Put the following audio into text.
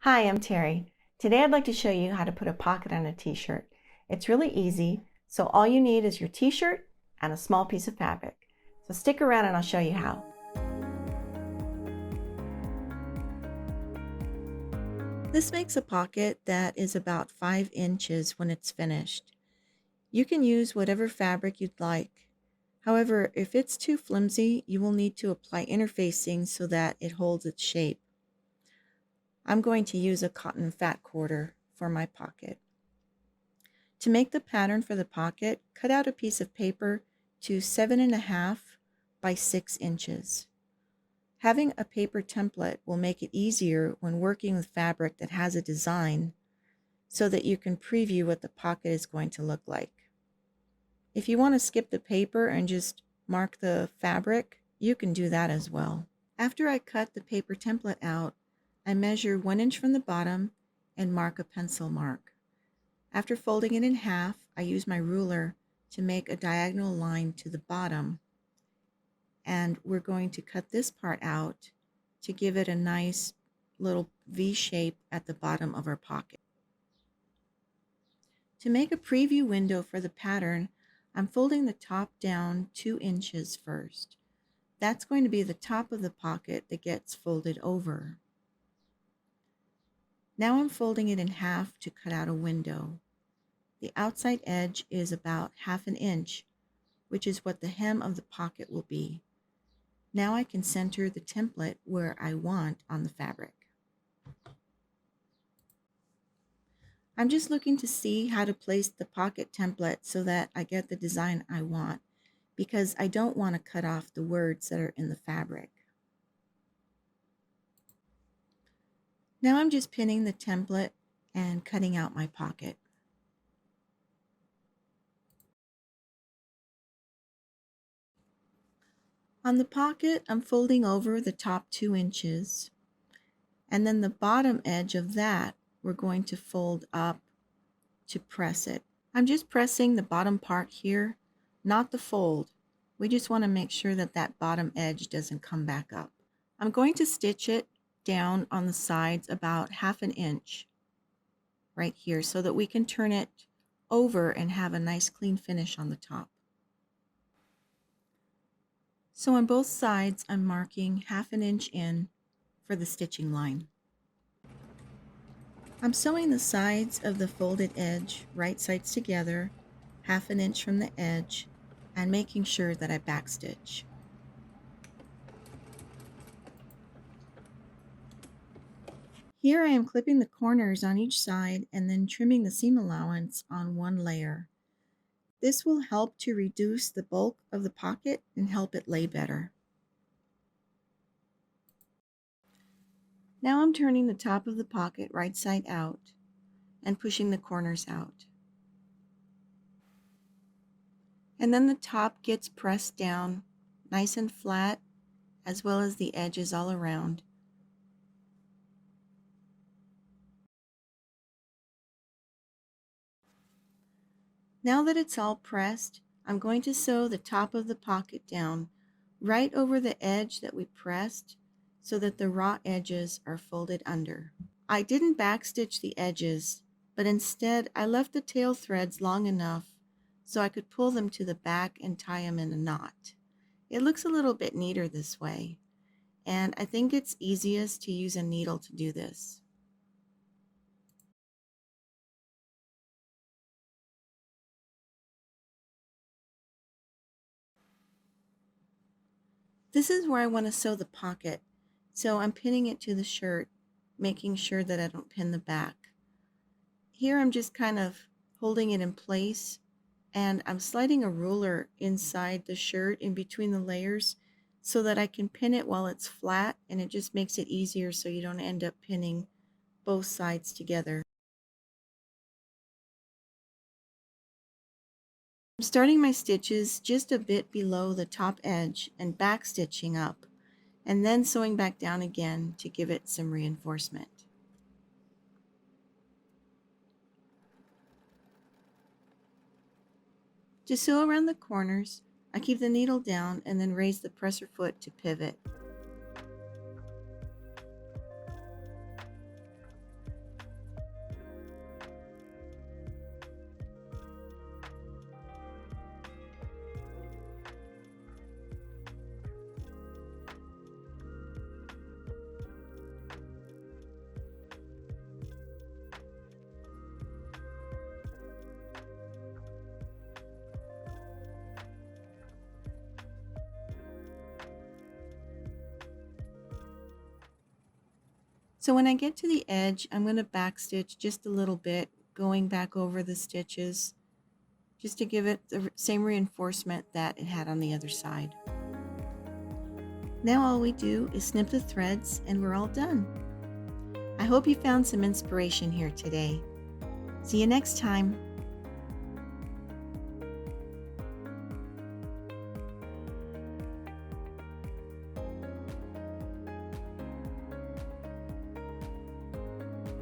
Hi, I'm Terry. Today I'd like to show you how to put a pocket on a t-shirt. It's really easy, so all you need is your t-shirt and a small piece of fabric. So stick around and I'll show you how. This makes a pocket that is about 5 inches when it's finished. You can use whatever fabric you'd like. However, if it's too flimsy, you will need to apply interfacing so that it holds its shape. I'm going to use a cotton fat quarter for my pocket. To make the pattern for the pocket, cut out a piece of paper to 7.5 by 6 inches. Having a paper template will make it easier when working with fabric that has a design so that you can preview what the pocket is going to look like. If you want to skip the paper and just mark the fabric, you can do that as well. After I cut the paper template out, I measure 1 inch from the bottom and mark a pencil mark. After folding it in half, I use my ruler to make a diagonal line to the bottom, and we're going to cut this part out to give it a nice little V shape at the bottom of our pocket. To make a preview window for the pattern, I'm folding the top down 2 inches first. That's going to be the top of the pocket that gets folded over. Now I'm folding it in half to cut out a window. The outside edge is about 1/2 inch, which is what the hem of the pocket will be. Now I can center the template where I want on the fabric. I'm just looking to see how to place the pocket template so that I get the design I want, because I don't want to cut off the words that are in the fabric. Now I'm just pinning the template and cutting out my pocket. On the pocket, I'm folding over the top 2 inches, and then the bottom edge of that we're going to fold up to press it. I'm just pressing the bottom part here, not the fold. We just want to make sure that that bottom edge doesn't come back up. I'm going to stitch it down on the sides about 1/2 inch right here so that we can turn it over and have a nice clean finish on the top. So on both sides, I'm marking 1/2 inch in for the stitching line. I'm sewing the sides of the folded edge right sides together, 1/2 inch from the edge, and making sure that I backstitch. Here I am clipping the corners on each side and then trimming the seam allowance on one layer. This will help to reduce the bulk of the pocket and help it lay better. Now I'm turning the top of the pocket right side out and pushing the corners out. And then the top gets pressed down nice and flat, as well as the edges all around. Now that it's all pressed, I'm going to sew the top of the pocket down right over the edge that we pressed so that the raw edges are folded under. I didn't backstitch the edges, but instead I left the tail threads long enough so I could pull them to the back and tie them in a knot. It looks a little bit neater this way, and I think it's easiest to use a needle to do this. This is where I want to sew the pocket, so I'm pinning it to the shirt, making sure that I don't pin the back. Here I'm just kind of holding it in place, and I'm sliding a ruler inside the shirt in between the layers so that I can pin it while it's flat, and it just makes it easier so you don't end up pinning both sides together. I'm starting my stitches just a bit below the top edge and back stitching up, and then sewing back down again to give it some reinforcement. To sew around the corners, I keep the needle down and then raise the presser foot to pivot. So when I get to the edge, I'm going to backstitch just a little bit, going back over the stitches, just to give it the same reinforcement that it had on the other side. Now all we do is snip the threads and we're all done. I hope you found some inspiration here today. See you next time.